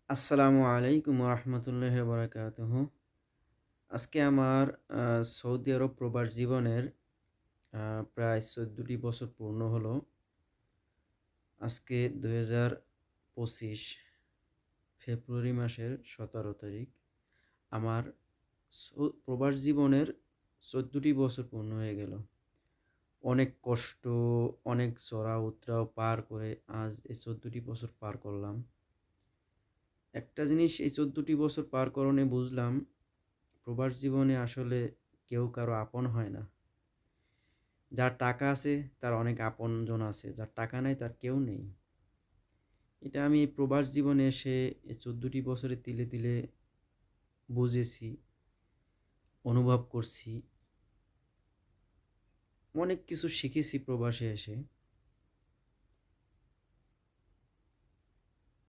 আসসালামু আলাইকুম রহমতুল্লাহ বারাকাতুহু। আজকে আমার সৌদি আরব প্রবাস জীবনের প্রায় ১৪টি বছর পূর্ণ হলো। আজকে ২০২৫ ফেব্রুয়ারি মাসের ১৭ তারিখ। আমার প্রবাস জীবনের ১৪টি বছর পূর্ণ হয়ে গেল। অনেক কষ্ট, অনেক চড়া উতরাও পার করে আজ এই ১৪টি বছর পার করলাম। একটা জিনিস এই ১৪টি বছর পার করণে বুঝলাম, প্রবাস জীবনে আসলে কেউ কারো আপন হয় না। যার টাকা আছে তার অনেক আপনজন আছে, যার টাকা নাই তার কেউ নেই। এটা আমি এই প্রবাস জীবনে এসে এই ১৪টি বছরে তিলে তিলে বুঝেছি, অনুভব করছি, অনেক কিছু শিখেছি প্রবাসে এসে।